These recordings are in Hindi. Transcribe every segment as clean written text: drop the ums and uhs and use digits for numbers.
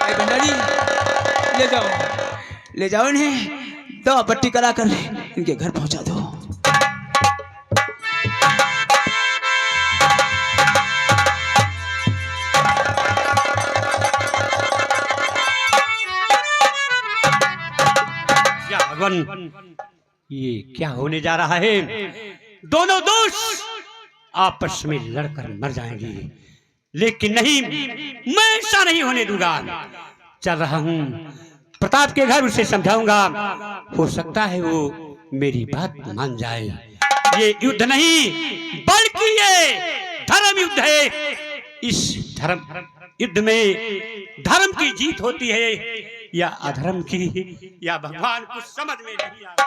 भाई भंडारी, ले जाओ इन्हें, दवा पट्टी करा कर इनके घर पहुंचा दो। क्या भगवान, ये क्या होने जा रहा है? दोनों दोस्त आपस में लड़कर मर जाएंगे, लेकिन नहीं, मैं ऐसा नहीं होने दूंगा। चल रहा हूं प्रताप के घर, उसे समझाऊंगा, हो सकता है वो मेरी बात मान जाए। ये युद्ध नहीं बल्कि ये धर्म युद्ध है। इस धर्म युद्ध में धर्म की जीत होती है या अधर्म की, या भगवान कुछ समझ में नहीं आता।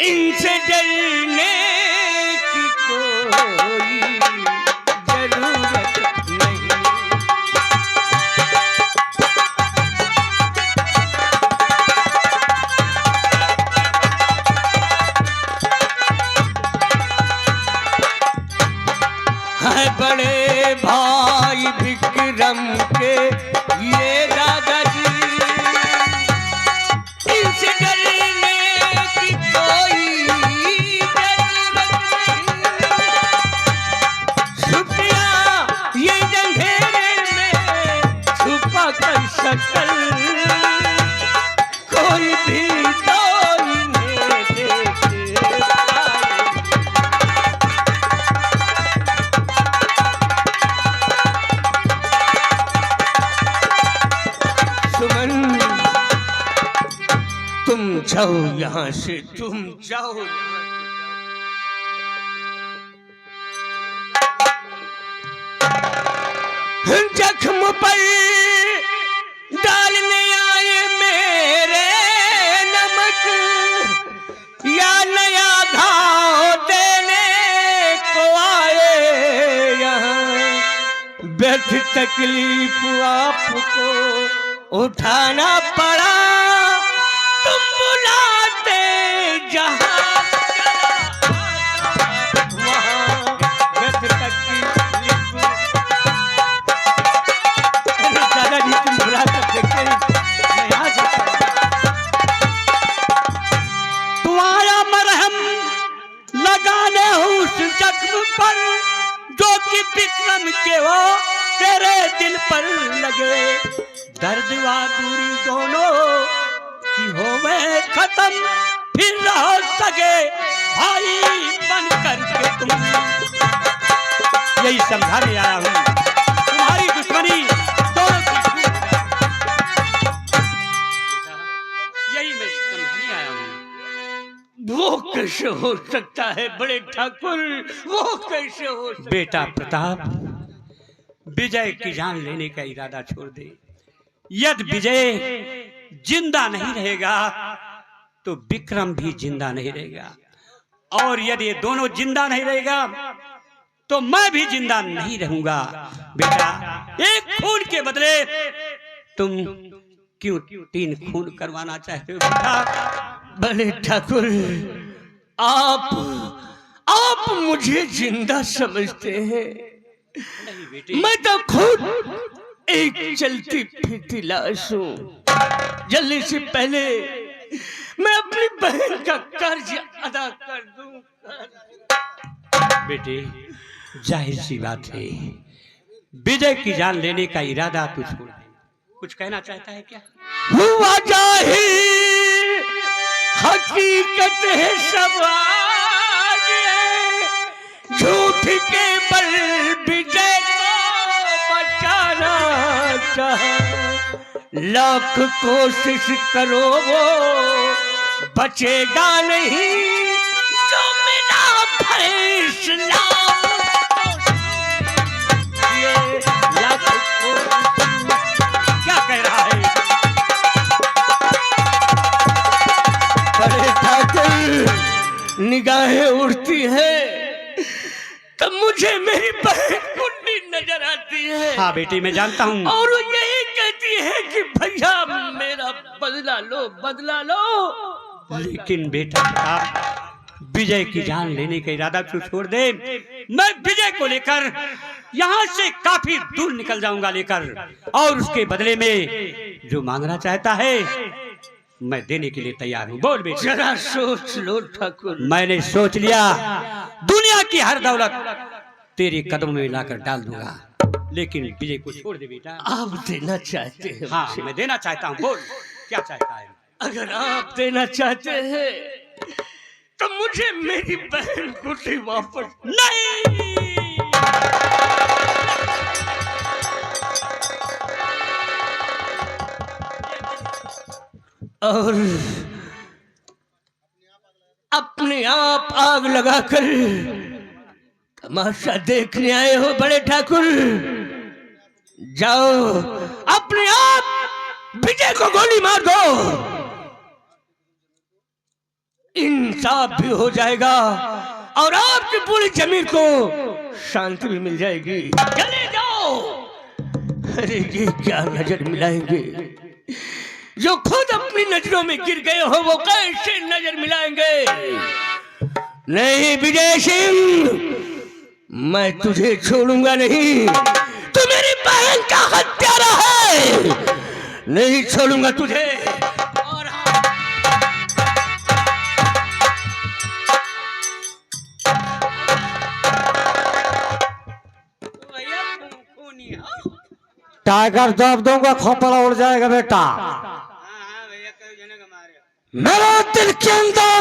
इनसे डरने की कोई जरूरत नहीं। है बड़े भाई विक्रम के ये दादाजी, इनसे डरने की कोई जरूरत नहीं। छुपिया ये अंधेरे में छुपा कर शकल, कोई भी तो इन्हें देख पाए। सुमन, तुम जाओ यहाँ से, तुम जाओ यहाँ से। जख्म पर डालने आए मेरे नमक, या नया घाव देने को आए यहाँ। व्यर्थ तकलीफ आपको उठाना पड़ा, तुम बुलाते जहां वहां। व्यर्थ तकलीफ, दादाजी तुम बुला कर देखते, मैं आ जाता। तुम्हारा मरहम लगाने उस जख्म पर जो कि विक्रम के हो तेरे दिल पर लगे। दर्द व दूरी दोनों की होवे खत्म, फिर रहो सके भाई बन करके तुम। यही समझाने आया हूँ, तुम्हारी दुश्मनी दोनों की यही मैं समझाने आया हूँ। वो कैसे हो सकता है बड़े ठाकुर, वो कैसे हो सकता? बेटा प्रताप, विजय की जान लेने का इरादा छोड़ दे। यदि विजय जिंदा नहीं रहेगा तो विक्रम भी जिंदा नहीं रहेगा, और यदि ये दोनों जिंदा नहीं रहेगा तो मैं भी जिंदा नहीं रहूंगा। बेटा, एक खून के बदले तुम क्यों 3 खून करवाना चाहते हो? बेटा बड़े ठाकुर, आप मुझे जिंदा समझते हैं, मैं तो खुद एक चलती फिरती लाश हूँ। जलने से पहले मैं अपनी बहन का कर्ज अदा कर दूं। बेटे, जाहिर सी बात है, विजय की जान लेने का इरादा तू छोड़ दे। कुछ कहना चाहता है क्या? हुआ जाहिर, हकीकत है सब आज, झूठ के बल विजय को बचाना चाहा, लाख कोशिश करो वो बचेगा नहीं, जो मिला फैसला। ये लाख क्या कह रहा है? बड़े ठाकुर, निगाहें उड़ती है तब मुझे मेरी बहन कुंडी नजर आती है। हाँ बेटी, मैं जानता हूँ। और वो यही कहती है कि भैया मेरा बदला लो, बदला लो। लेकिन बेटा विजय की जान लेने का इरादा तू छोड़ दे। मैं विजय को लेकर यहाँ से काफी दूर निकल जाऊंगा लेकर, और उसके बदले में जो मांगना चाहता है मैं देने के लिए तैयार हूँ। बोल बेटा। जरा सोच लो ठाकुर। मैंने सोच लिया, दुनिया की हर दौलत तेरे कदमों में लाकर डाल दूंगा, लेकिन विजय को छोड़ दे बेटा। आप देना चाहते हैं? हाँ, मैं देना चाहता हूँ। बोल क्या चाहता है? अगर आप देना चाहते हैं तो मुझे मेरी बहन कुंडी वापस। नहीं, और अपने आप आग लगाकर तमाशा देखने आए हो बड़े ठाकुर? जाओ अपने आप विजय को गोली मार दो, इंसाफ भी हो जाएगा और आपकी पूरी जमीन को शांति भी मिल जाएगी। चले जाओ। अरे ये क्या नजर मिलाएंगे? जो खुद अपनी नजरों में गिर गए हो वो कैसे नजर मिलाएंगे? नहीं विजय सिंह, मैं तुझे छोड़ूंगा नहीं। तू मेरी बहन का हत्यारा है, नहीं छोड़ूंगा तुझे। और टाइगर दब दूंगा, खोपड़ा उड़ जाएगा बेटा। मेरे दिल के अंदर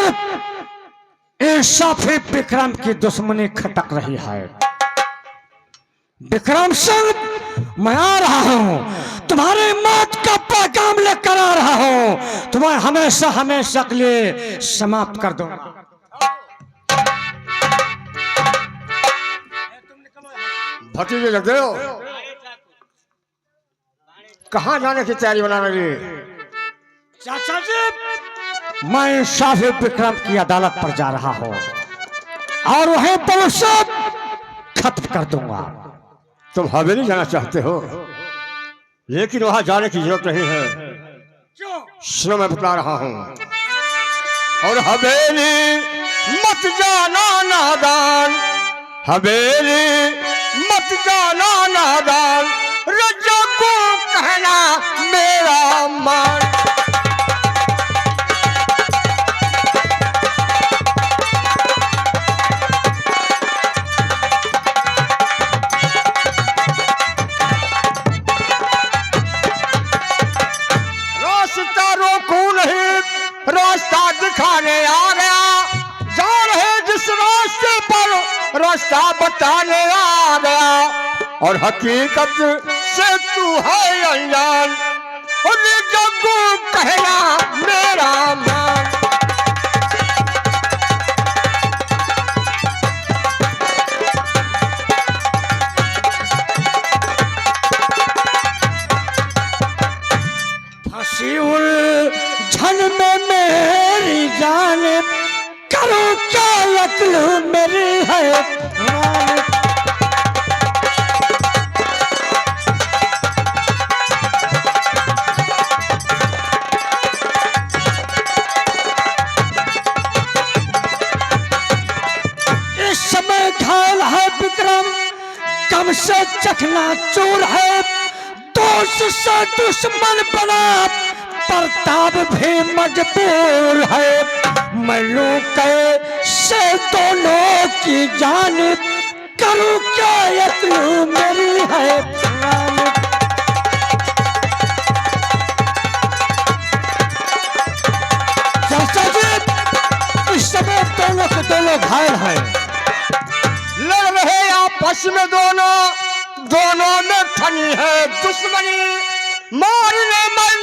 इंसाफी विक्रम की दुश्मनी खटक रही है। विक्रम सिंह, मैं आ रहा हूं, तुम्हारी मौत का पैगाम लेकर आ रहा हूं। तुम्हें हमेशा हमेशा के लिए समाप्त कर दूंगा। भतीजे जगदेव, कहाँ जाने की तैयारी बना रही? चाचा जी, मैं इंसाफी विक्रम की अदालत पर जा रहा हूं और वहीं पर उसे खत्म कर दूंगा। तुम हवेली जाना चाहते हो, लेकिन वहां जाने की जरूरत नहीं है। सुनो, मैं बता रहा हूं। और हवेली मत जाना नादान, हवेली मत जाना नादान, रजा को कहना मेरा मान। रास्ता रोकू नहीं, रास्ता दिखाने आ गया। जा रहे जिस रास्ते पर रास्ता बताने आ गया, और हकीकत से तू है अनजान, और जग्गू कहना मेरा मान। फंसी उलझन में मेरी जान, करो क्या अक्ल मेरी है। इस समय घायल है विक्रम, कम से चखना चूर है। दोस्त से दुश्मन बना प्रताप भी मजबूर है। मैं लूं कैसे दोनों की जान, करूं क्या यत्न मेरी है। चाचा जी, इस समय दोनों के दोनों घायल हैं। लड़ रहे आपस में दोनों, दोनों में ठनी है दुश्मनी। मारने में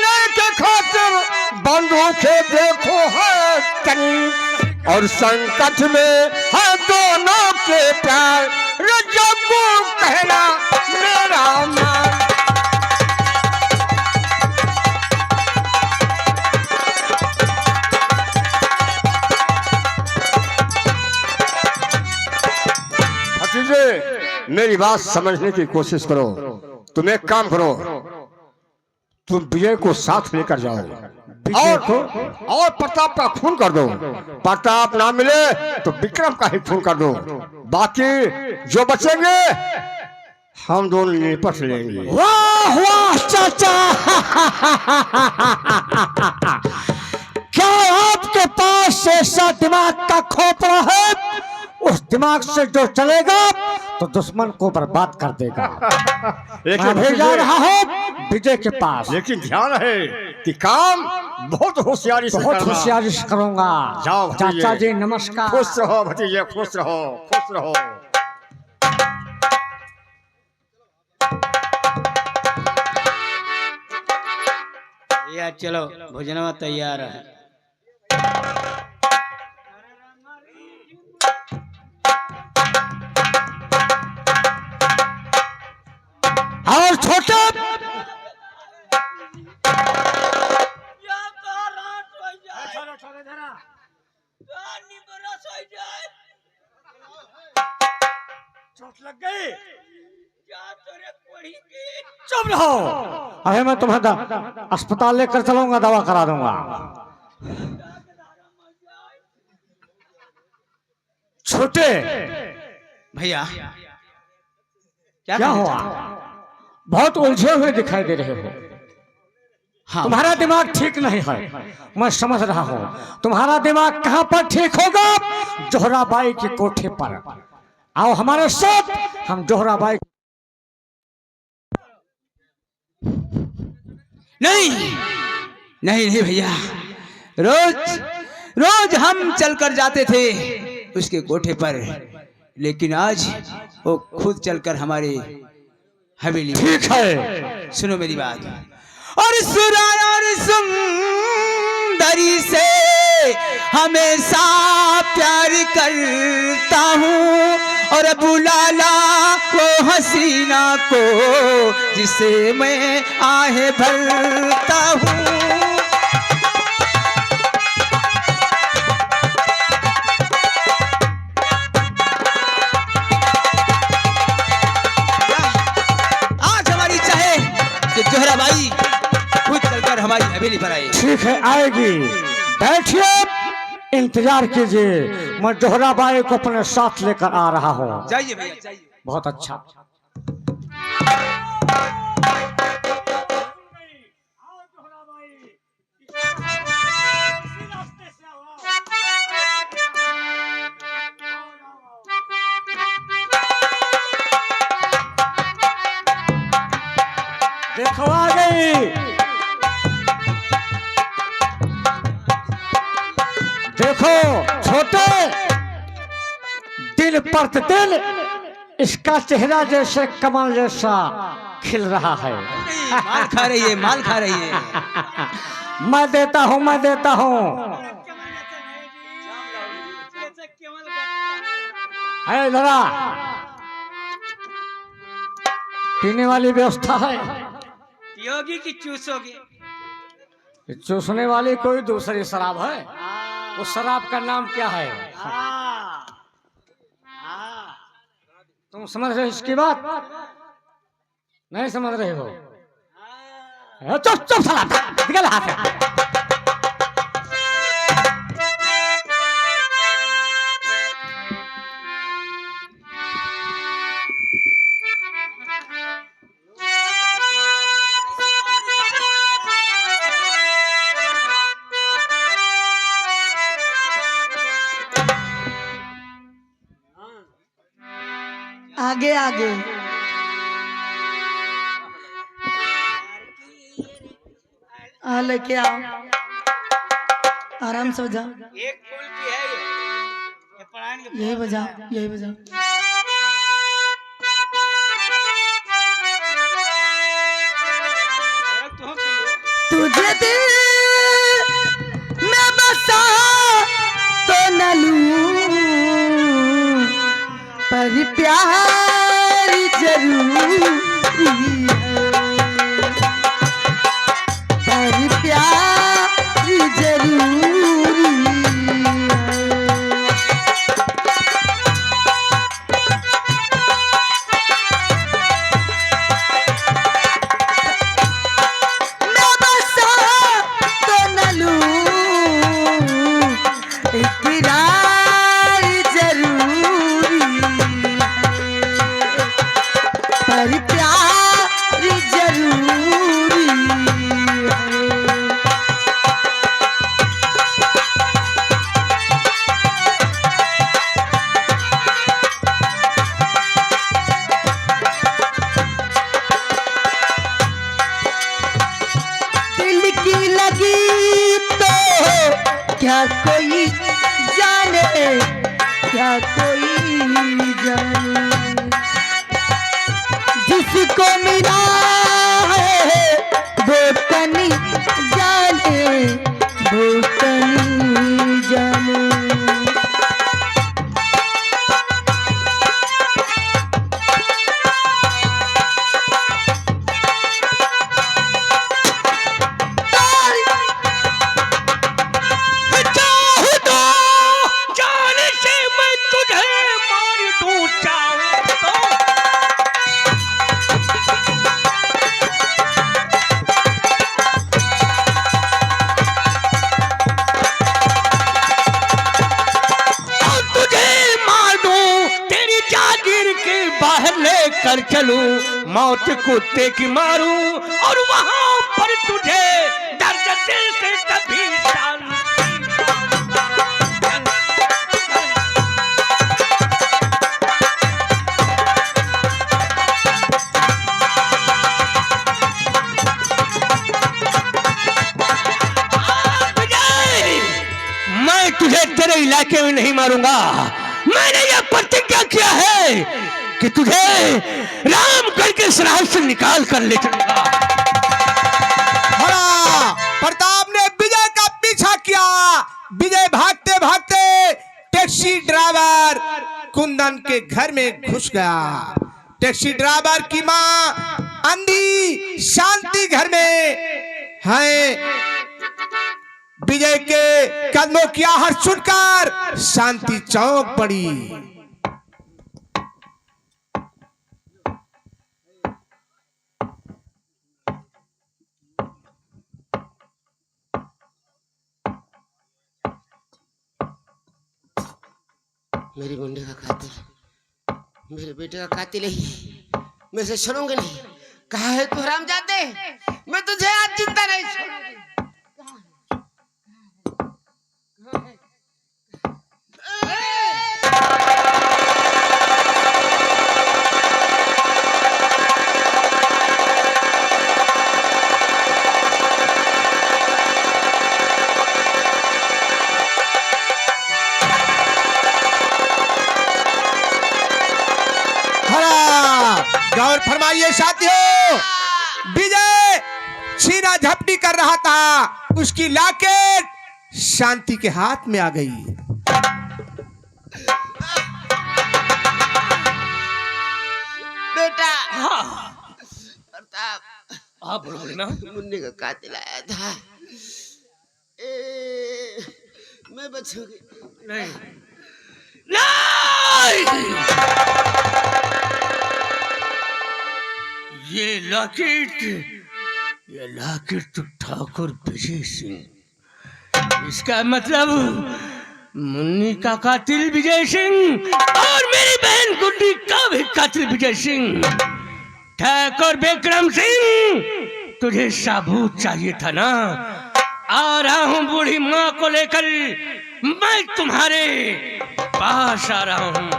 और संकट में है दोनों के प्यार, जग्गू कहना मेरा मान। भतीजे मेरी बात समझने की कोशिश करो। तुम एक काम करो, तुम विजय को साथ लेकर जाओ और प्रताप का खून कर दो। प्रताप ना मिले तो विक्रम का ही खून कर दो। बाकी जो बचेंगे हम दोनों निपट लेंगे। वाह वाह चाचा, क्या आपके पास ऐसा दिमाग का खोपड़ा है? उस दिमाग से जो चलेगा तो दुश्मन को बर्बाद कर देगा। मैं भी जा रहा हूँ विजय के पास, लेकिन ध्यान रहे कि काम बहुत होशियारी से बहुत करना। होशियारी से करूंगा। जाओ भतीजे। चाचा जी नमस्कार। खुश रहो भतीजे, खुश रहो, खुश रहो। या चलो भोजनवा तैयार है। और छोटे चोट लग गई। चुप रहो। अरे मैं तुम्हें अस्पताल लेकर चलूंगा, दवा करा दूंगा। छोटे भैया क्या हुआ? बहुत उलझे हुए दिखाई दे रहे हो। हाँ तुम्हारा दिमाग ठीक नहीं है, मैं समझ रहा हूँ। तुम्हारा दिमाग कहाँ पर ठीक होगा? जोहराबाई के कोठे पर आओ हमारे साथ, हम जोहराबाई। नहीं नहीं नहीं भैया, रोज रोज हम चलकर जाते थे उसके कोठे पर, लेकिन आज वो खुद चलकर हमारे हवेली। ठीक है, सुनो मेरी बात। और सुराया और सुंदरी से हमेशा प्यार करता हूँ, और बुलाला वो हसीना को जिसे मैं आहे भरता हूँ। आज हमारी इच्छा है कि जोहराबाई खुद चलकर हमारी हवेली पर आए। ठीक है, आएगी। बैठिए, इंतजार कीजिए, मैं जोहराबाई को अपने साथ लेकर आ रहा हूँ। जाइए भैया जाइए। बहुत अच्छा। देखो आ गई। देखो छोटे, दिन प्रतिदिन इसका चेहरा जैसे कमल जैसा खिल रहा है। माल खा रही है, माल खा रही है। मैं देता हूँ, मैं देता हूँ। अरे जरा पीने वाली व्यवस्था है। योगी की चूसोगी? चूसने वाली कोई दूसरी शराब है। उस शराब का नाम क्या है? तुम समझ रहे हो इसकी बात? नहीं समझ रहे हो? चुप चुप साला, निकल हाथ से। आगे आगे लेके आओ, आराम से बजाओ। एक फूल की है ये पढ़ाने के। यही बजाओ, यही बजाओ। तुझे दिल में बसा तो न लूं, पर प्यार जरूरी है, पर प्यार जरूरी है। मैं बसा तो न लूं, इकरार जरूरी है, पर प्यार जरूरी है। दिल की लगी तो क्या कोई जाने, क्या कोई जाने, जिसको मिला है वो तनी जाने, वो तनी जाने। चाहूं तो जान से मैं तुझे मार दूं, चाहूं तो। और तुझे मार दूं, तेरी जागीर के बाहर लेकर चलूं, मौत कुत्ते की मारूं, और वहां पर तुझे दर्द दिल से कभी शांति। मैं तुझे तेरे इलाके में नहीं मारूंगा। मैंने यह प्रतिज्ञा किया है कि तुझे रामगढ़ के सराय से निकाल कर ले चलूंगा। प्रताप ने विजय का पीछा किया। विजय भागते भागते टैक्सी ड्राइवर कुंदन के घर में घुस गया। टैक्सी ड्राइवर की माँ अंधी शांति घर में है। विजय के कदमों की आहट सुनकर शांति चौंक पड़ी। मेरी मुंडे का कातिल, मेरे बेटे का कातिल ही, मैं इसे छोड़ूंगी नहीं। कहा है तू हरामजादे, मैं तुझे आज जिंदा नहीं छोड़ूंगी। गौर फरमाइए साथियों, विजय छीना झपटी कर रहा था, उसकी लाकेट शांति के हाथ में आ गई। बेटा प्रताप, हाँ बोलो ना। मुन्ने का कातिल आया था। मैं बचूंगी नहीं, नहीं। ये लॉकेट तो ठाकुर विजय सिंह, इसका मतलब मुन्नी का कातिल विजय सिंह और मेरी बहन गुड्डी का भी कातिल विजय सिंह। ठाकुर विक्रम सिंह, तुझे सबूत चाहिए था ना। आ रहा हूं बूढ़ी माँ को लेकर, मैं तुम्हारे पास आ रहा हूं।